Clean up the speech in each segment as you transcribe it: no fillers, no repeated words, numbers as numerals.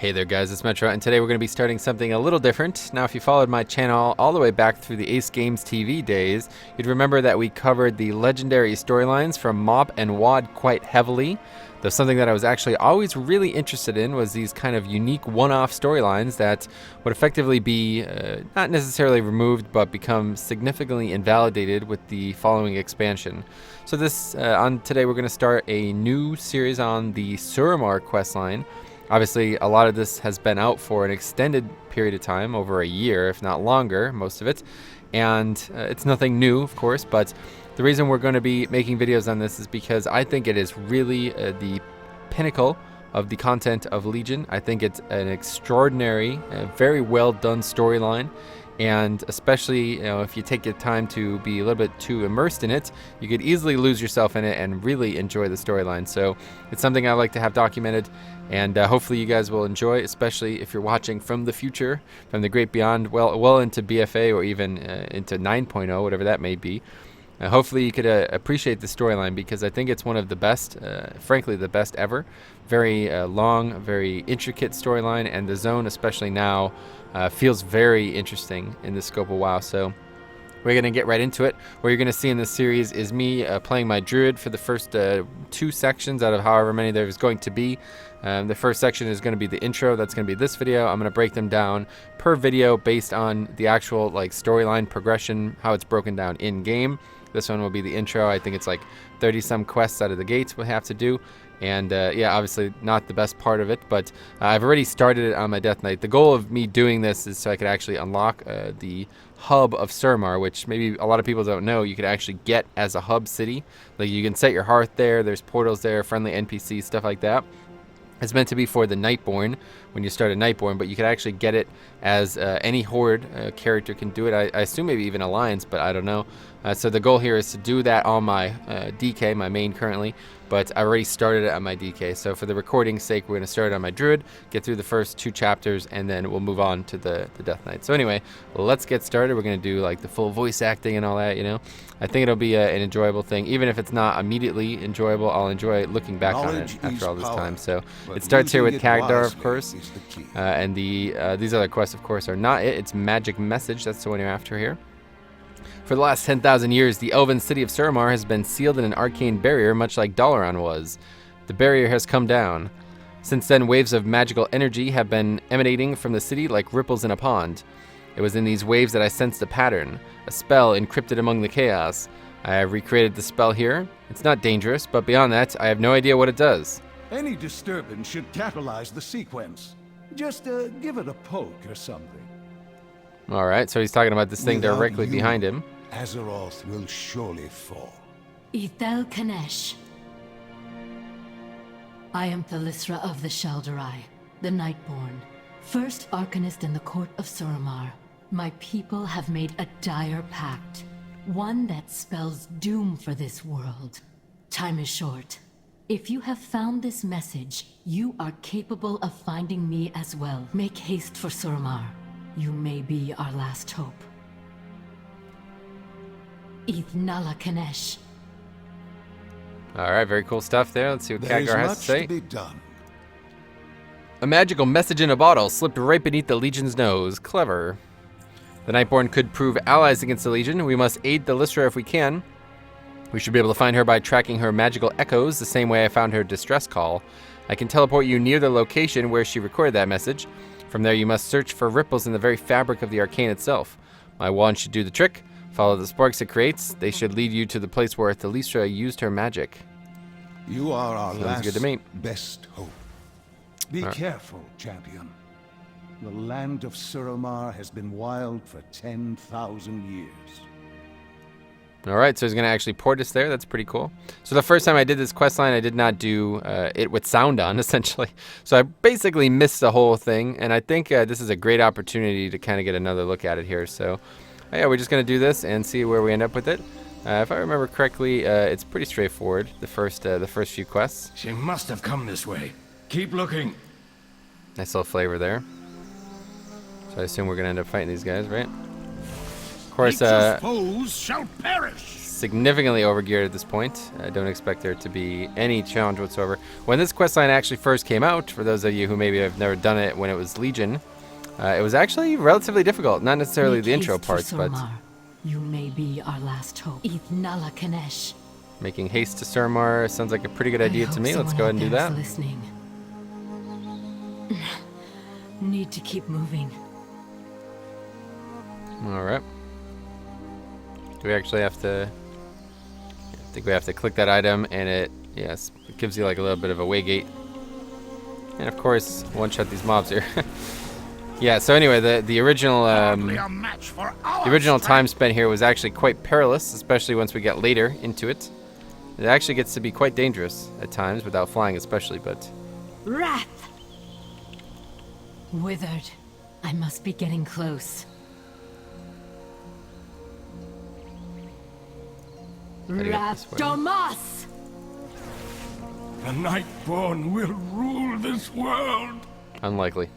Hey there guys, it's Metro, and today we're going to be starting something a little different. Now if you followed my channel all the way back through the Ace Games TV days, you'd remember that we covered the legendary storylines from Mop and Wad quite heavily. Though something that I was actually always really interested in was these kind of unique one-off storylines that would effectively be not necessarily removed but become significantly invalidated with the following expansion. So today we're going to start a new series on the Suramar questline. Obviously, a lot of this has been out for an extended period of time, over a year, if not longer, most of it. And it's nothing new, of course, but the reason we're going to be making videos on this is because I think it is really the pinnacle of the content of Legion. I think it's an extraordinary, very well done storyline. And especially, if you take your time to be a little bit too immersed in it, you could easily lose yourself in it and really enjoy the storyline. So it's something I like to have documented, and hopefully you guys will enjoy, especially if you're watching from the future, from the great beyond, well into BFA or even into 9.0, whatever that may be. Hopefully you could appreciate the storyline, because I think it's one of the best, frankly the best ever. Very long, very intricate storyline, and the zone, especially now, feels very interesting in the scope of WoW. So we're going to get right into it. What you're going to see in this series is me playing my druid for the first 2 sections out of however many there's going to be. The first section is going to be the intro. That's going to be this video. I'm going to break them down per video based on the actual storyline progression, how it's broken down in game. This one will be the intro. I think it's like 30 some quests out of the gates we'll have to do. And yeah, obviously not the best part of it, but I've already started it on my Death Knight. The goal of me doing this is so I could actually unlock the hub of Suramar, which maybe a lot of people don't know you could actually get as a hub city. Like, you can set your hearth there, there's portals there, friendly NPCs, stuff like that. It's meant to be for the Nightborne, when you start a Nightborne, but you could actually get it as any Horde character can do it. I assume maybe even Alliance, but I don't know. So the goal here is to do that on my DK, my main currently, but I already started it on my DK. So for the recording's sake, we're going to start it on my Druid, get through the first 2 chapters, and then we'll move on to the Death Knight. So anyway, let's get started. We're going to do the full voice acting and all that, I think it'll be an enjoyable thing. Even if it's not immediately enjoyable, I'll enjoy looking back on it after all this time. So it starts here with Kagdar, of course, and these other quests, of course, are not it. It's Magic Message. That's the one you're after here. For the last 10,000 years, the elven city of Suramar has been sealed in an arcane barrier, much like Shal'Aran was. The barrier has come down. Since then, waves of magical energy have been emanating from the city like ripples in a pond. It was in these waves that I sensed a pattern, a spell encrypted among the chaos. I have recreated the spell here. It's not dangerous, but beyond that, I have no idea what it does. Any disturbance should catalyze the sequence. Just give it a poke or something. Alright, so he's talking about this thing directly behind him. Azeroth will surely fall. Ithel Kanesh. I am Thalysra of the Shal'Aran, the Nightborne, first Arcanist in the court of Suramar. My people have made a dire pact, one that spells doom for this world. Time is short. If you have found this message, you are capable of finding me as well. Make haste for Suramar. You may be our last hope. Ithnala Kanesh. Alright, very cool stuff there. Let's see what Kagdar has to say. There is much to be done. A magical message in a bottle slipped right beneath the Legion's nose. Clever. The Nightborne could prove allies against the Legion. We must aid Thalysra if we can. We should be able to find her by tracking her magical echoes, the same way I found her distress call. I can teleport you near the location where she recorded that message. From there, you must search for ripples in the very fabric of the arcane itself. My wand should do the trick. Follow the sparks it creates. They should lead you to the place where Thalysra used her magic. You are our last good to me. best hope. Be careful, champion. The land of Suramar has been wild for 10,000 years. Alright, so he's going to actually port us there. That's pretty cool. So the first time I did this questline, I did not do it with sound on, essentially. So I basically missed the whole thing, and I think this is a great opportunity to kind of get another look at it here. So yeah, we're just going to do this and see where we end up with it. If I remember correctly, it's pretty straightforward, the first few quests. She must have come this way. Keep looking. Nice little flavor there. So I assume we're going to end up fighting these guys, right? Of course, Nature's foes shall perish. significantly overgeared at this point. I don't expect there to be any challenge whatsoever. When this questline actually first came out, for those of you who maybe have never done it when it was Legion, it was actually relatively difficult. Not necessarily Make the intro haste for parts, but Suramar. You may be our last hope. Ithnala Kanesh. making haste to Suramar sounds like a pretty good idea I to hope me. Let's someone go ahead and out do there is that. Listening. Need to keep moving. All right. Do we actually have to? I think we have to click that item, and it gives you like a little bit of a way gate. And of course, one-shot these mobs here. Yeah. So anyway, the original Hardly a match for our the original time strength. spent here was actually quite perilous, especially once we get later into it. It actually gets to be quite dangerous at times, without flying especially. But Wrath! Withered. I must be getting close. to get Wrath this way. Domas! The Nightborne will rule this world. unlikely.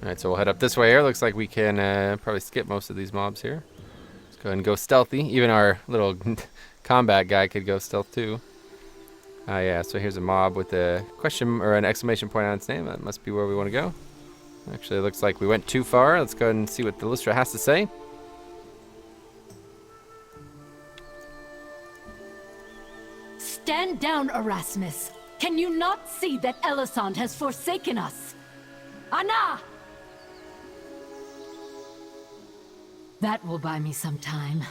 Alright, so we'll head up this way here. Looks like we can probably skip most of these mobs here. Let's go ahead and go stealthy. Even our little combat guy could go stealth too. Yeah, so here's a mob with a question or an exclamation point on its name. That must be where we want to go. Actually, it looks like we went too far. Let's go ahead and see what the Lystra has to say. Stand down, Erasmus. Can you not see that Elisand has forsaken us? Anna! That will buy me some time.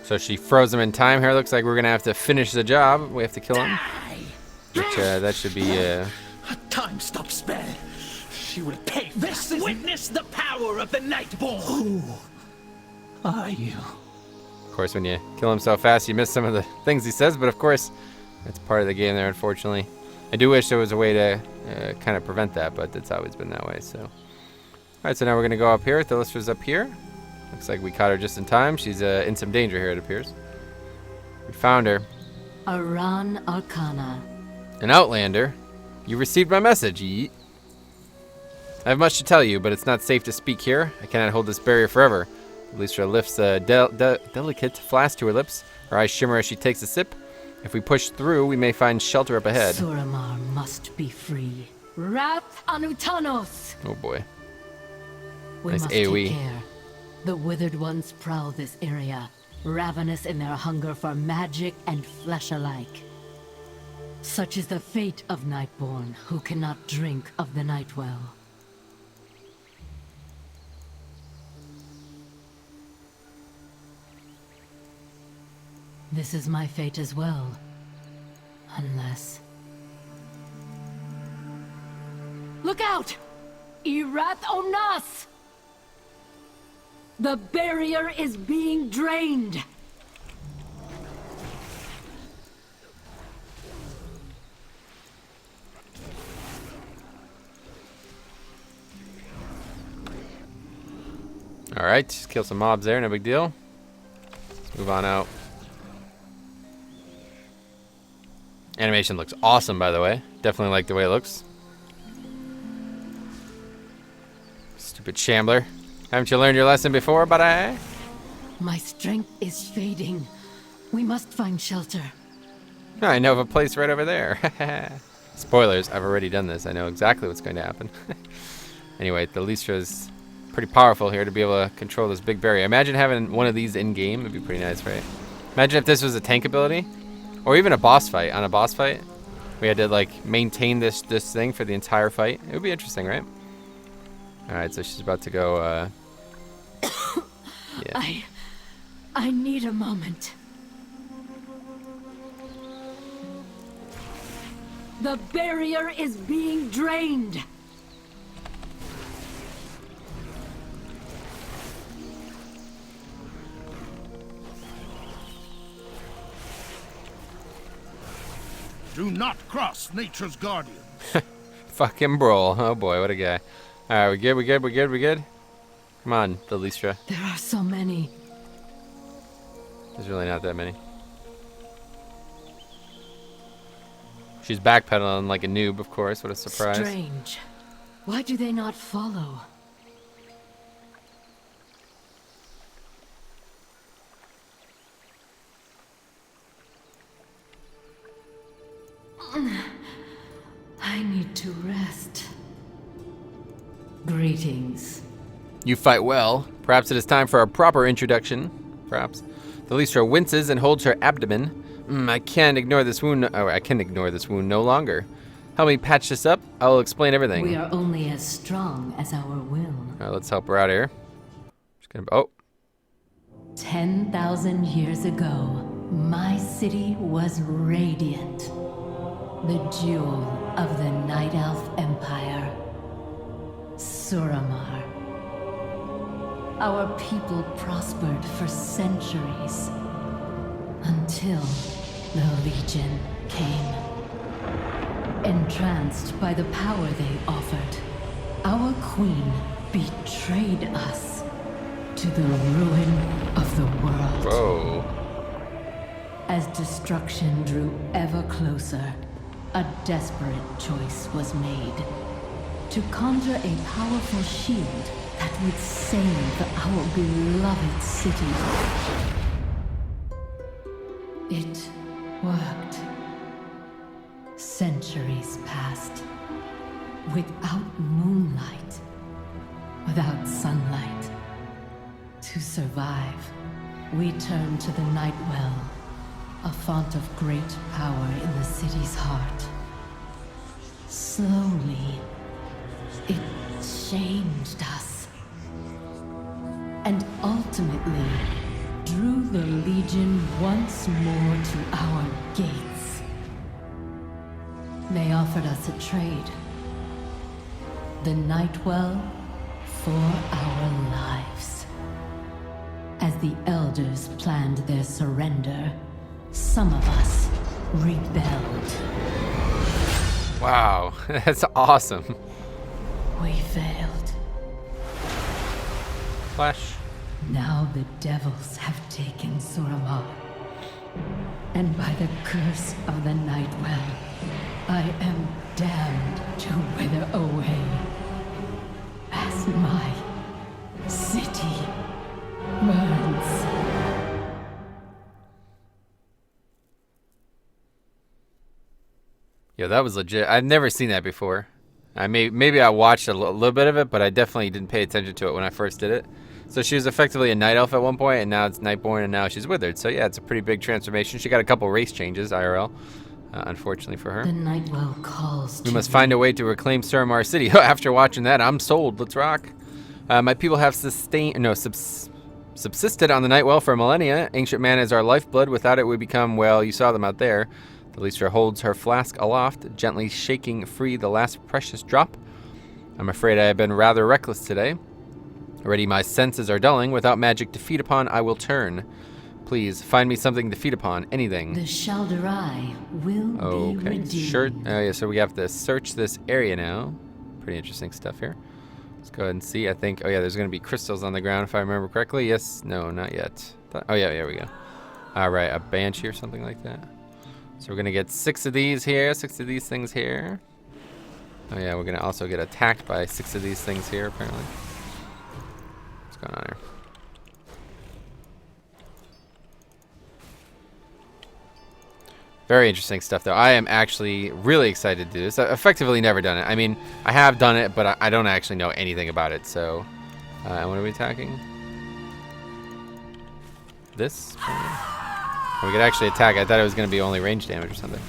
So she froze him in time here. Looks like we're going to have to finish the job. We have to kill him. Which, that should be... A time-stop spell. She will pay. This is witness the power of the Nightborne. Who are you? Of course, when you kill him so fast, you miss some of the things he says. But of course, that's part of the game there, unfortunately. I do wish there was a way to kind of prevent that, but it's always been that way. So, all right. So now we're gonna go up here. The Lystra's up here. Looks like we caught her just in time. She's in some danger here, it appears. We found her. Aran Arcana. An Outlander. You received my message. Yeet. I have much to tell you, but it's not safe to speak here. I cannot hold this barrier forever. Lystra lifts a delicate flask to her lips. Her eyes shimmer as she takes a sip. If we push through, we may find shelter up ahead. Suramar must be free. Wrath Anutanos! Oh boy. We Nice must AoE. take care. The withered ones prowl this area, ravenous in their hunger for magic and flesh alike. Such is the fate of Nightborne, who cannot drink of the Nightwell. This is my fate as well. Unless... Look out! Irath Omnas! The barrier is being drained! Alright, just kill some mobs there, no big deal. Let's move on out. Animation looks awesome, by the way. Definitely like the way it looks. Stupid shambler. Haven't you learned your lesson before, buddy? My strength is fading. We must find shelter. I know of a place right over there. Spoilers, I've already done this. I know exactly what's going to happen. Anyway, the Lystra's pretty powerful here to be able to control this big barrier. Imagine having one of these in-game. It'd be pretty nice, right? Imagine if this was a tank ability. Or even a boss fight. On a boss fight, we had to like maintain this thing for the entire fight. It would be interesting, right? Alright, so she's about to go, yeah. I need a moment. The barrier is being drained. Do not cross nature's guardian. Fuck him, brawl. Oh boy, what a guy. Alright, we good, we good, we good, we good? Come on, the Lystra. There are so many. There's really not that many. She's backpedaling like a noob, of course. What a surprise. Strange. Why do they not follow? I need to rest. Greetings. You fight well. Perhaps it is time for a proper introduction. Perhaps. The Lystra winces and holds her abdomen. I can't ignore this wound. Oh, I can ignore this wound no longer. Help me patch this up. I'll explain everything. We are only as strong as our will. All right, let's help her out here. Just gonna. Oh. 10,000 years ago, my city was radiant. The jewel of the Night Elf Empire. Suramar. Our people prospered for centuries. Until the Legion came. Entranced by the power they offered, our queen betrayed us to the ruin of the world. Whoa. As destruction drew ever closer, a desperate choice was made. To conjure a powerful shield that would save our beloved city. It worked. Centuries passed. Without moonlight. Without sunlight. To survive, we turned to the Nightwell, a font of great power in the city's heart. Slowly, it changed us. And ultimately, drew the Legion once more to our gates. They offered us a trade. The Nightwell for our lives. As the Elders planned their surrender, some of us rebelled. Wow, that's awesome. We failed. Flash. Now the devils have taken Suramar. And by the curse of the Nightwell, I am damned to wither away. As my city burns. Yeah, that was legit. I've never seen that before. Maybe I watched a little bit of it, but I definitely didn't pay attention to it when I first did it. So she was effectively a night elf at one point, and now it's Nightborne, and now she's withered. So yeah, it's a pretty big transformation. She got a couple race changes, IRL, unfortunately for her. The Nightwell calls. We must find a way to reclaim Suramar City. After watching that, I'm sold. Let's rock. My people have subsisted on the Nightwell for millennia. Ancient man is our lifeblood. Without it, we become, well, you saw them out there. The Lystra holds her flask aloft, gently shaking free the last precious drop. I'm afraid I have been rather reckless today. Already my senses are dulling. Without magic to feed upon, I will turn. Please, find me something to feed upon. Anything. The Shal'Aran will be redeemed. Sure. Oh, yeah, so we have to search this area now. Pretty interesting stuff here. Let's go ahead and see. I think, oh yeah, there's going to be crystals on the ground if I remember correctly. Yes. No, not yet. Oh yeah, there we go. All right, a banshee or something like that. So we're going to get 6 of these here, 6 of these things here. Oh yeah, we're going to also get attacked by 6 of these things here, apparently. What's going on here? Very interesting stuff, though. I am actually really excited to do this. I've effectively never done it. I mean, I have done it, but I don't actually know anything about it. So, what are we attacking? This? Oh, we could actually attack. I thought it was going to be only range damage or something.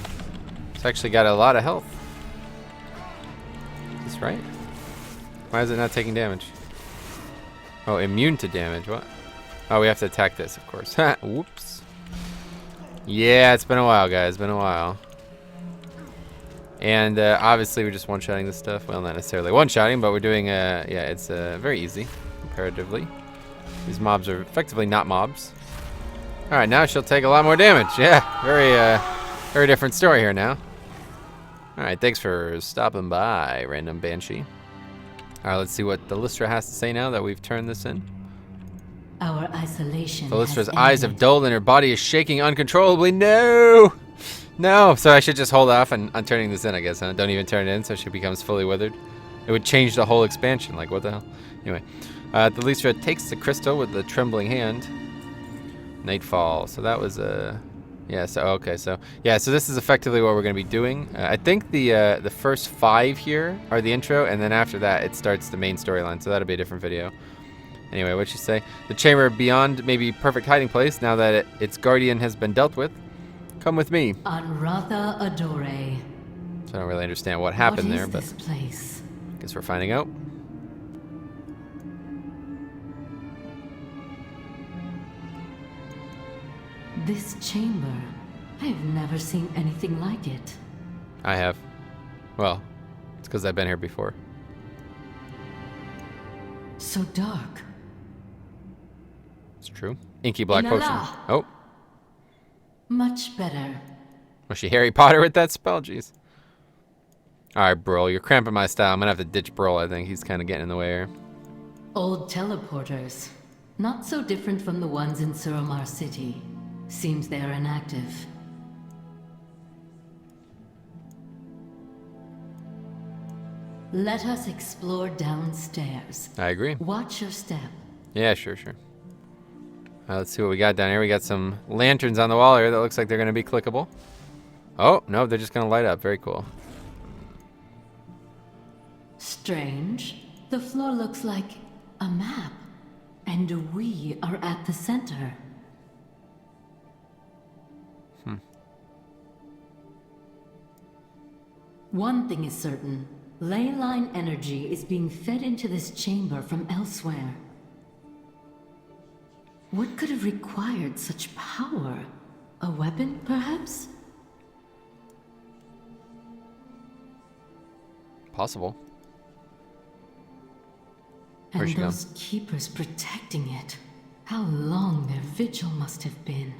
It's actually got a lot of health. Is this right? Why is it not taking damage? Oh, immune to damage. What? Oh, we have to attack this, of course. Whoops. Yeah, it's been a while, guys. It's been a while. And obviously, we're just one-shotting this stuff. Well, not necessarily one-shotting, but we're doing, yeah, it's very easy, comparatively. These mobs are effectively not mobs. All right, now she'll take a lot more damage. Yeah, very different story here now. All right, thanks for stopping by, random banshee. All right, let's see what the Lystra has to say now that we've turned this in. Our isolation. The Lystra's eyes have dulled and her body is shaking uncontrollably. No! No! So I should just hold off on turning this in, I guess, huh? Don't even turn it in so she becomes fully withered. It would change the whole expansion. Like, what the hell? Anyway, Thalysra takes the crystal with the trembling hand. Nightfall. So that was yeah. So okay. So yeah. So this is effectively what we're going to be doing. I think the first 5 here are the intro, and then after that it starts the main storyline. So that'll be a different video. Anyway, what'd you say? The chamber beyond may be perfect hiding place now that its guardian has been dealt with. Come with me. Anratha Adore. So I don't really understand what happened there, but this place? guess we're finding out. This chamber. I've never seen anything like it. I have. Well, it's because I've been here before. So dark. It's true. Inky black potion. Oh. Much better. Was she Harry Potter with that spell? Jeez. Alright, Brol, you're cramping my style. I'm gonna have to ditch Brol, I think. He's kind of getting in the way here. Old teleporters. Not so different from the ones in Suramar City. Seems they are inactive. Let us explore downstairs. I agree. Watch your step. Yeah, sure. Let's see what we got down here. We got some lanterns on the wall here that looks like they're going to be clickable. Oh, no, they're just going to light up. Very cool. Strange. The floor looks like a map. And we are at the center. One thing is certain. Ley line energy is being fed into this chamber from elsewhere. What could have required such power? A weapon, perhaps? Possible. And Where's she those keepers protecting it. How long their vigil must have been.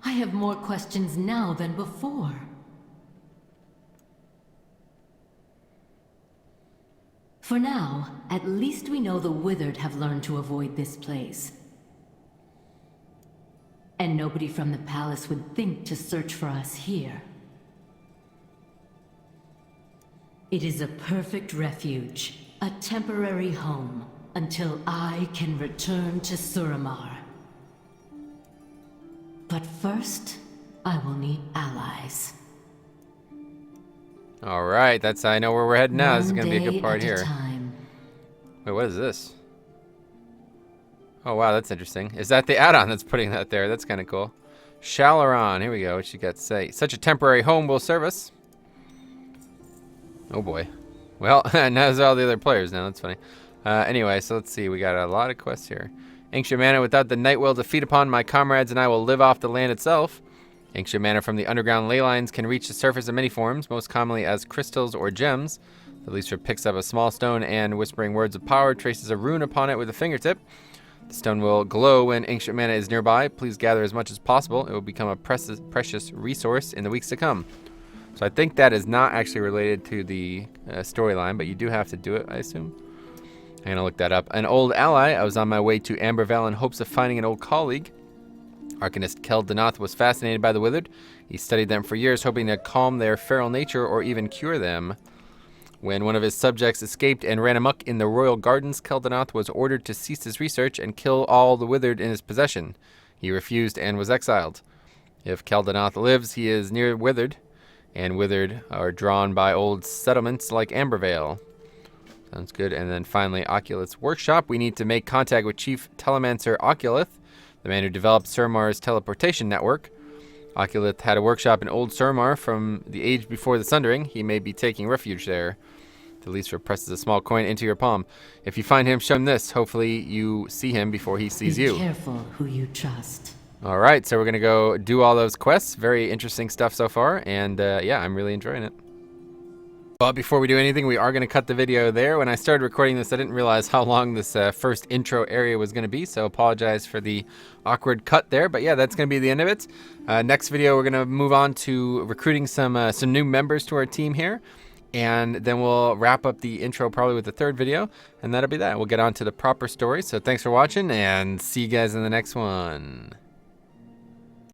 I have more questions now than before. For now, at least we know the Withered have learned to avoid this place. And nobody from the palace would think to search for us here. It is a perfect refuge, a temporary home, until I can return to Suramar. But first, I will need allies. All right, I know where we're heading now. This is One going to be a day good part at a here. time. Wait, what is this? Oh, wow, that's interesting. Is that the add-on that's putting that there? That's kind of cool. Shal'Aran, here we go. What you got to say? Such a temporary home will serve us. Oh, boy. Well, now there's all the other players now. That's funny. Anyway, so let's see. We got a lot of quests here. Ancient mana without the night will defeat upon my comrades, and I will live off the land itself. Ancient mana from the underground ley lines can reach the surface in many forms, most commonly as crystals or gems. The Thalysra picks up a small stone and, whispering words of power, traces a rune upon it with a fingertip. The stone will glow when ancient mana is nearby. Please gather as much as possible. It will become a precious resource in the weeks to come. So I think that is not actually related to the storyline, but you do have to do it, I assume. I'm going to look that up. An old ally. I was on my way to Ambervale in hopes of finding an old colleague. Arcanist Keldanath was fascinated by the Withered. He studied them for years, hoping to calm their feral nature or even cure them. When one of his subjects escaped and ran amok in the royal gardens, Keldanath was ordered to cease his research and kill all the Withered in his possession. He refused and was exiled. If Keldanath lives, he is near Withered, and Withered are drawn by old settlements like Ambervale. Sounds good. And then finally, Oculith's workshop. We need to make contact with Chief Telemancer Oculith, the man who developed Suramar's teleportation network. Oculith had a workshop in Old Suramar from the age before the Sundering. He may be taking refuge there. Thalysra presses a small coin into your palm. If you find him, show him this. Hopefully you see him before he sees you. Be careful who you trust. All right, so we're going to go do all those quests. Very interesting stuff so far, and yeah, I'm really enjoying it. But before we do anything, we are going to cut the video there. When I started recording this, I didn't realize how long this first intro area was going to be, so apologize for the awkward cut there. But yeah, that's going to be the end of it. Next video, we're going to move on to recruiting some new members to our team here. And then we'll wrap up the intro probably with the third video, and that'll be that. We'll get on to the proper story. So thanks for watching, and see you guys in the next one.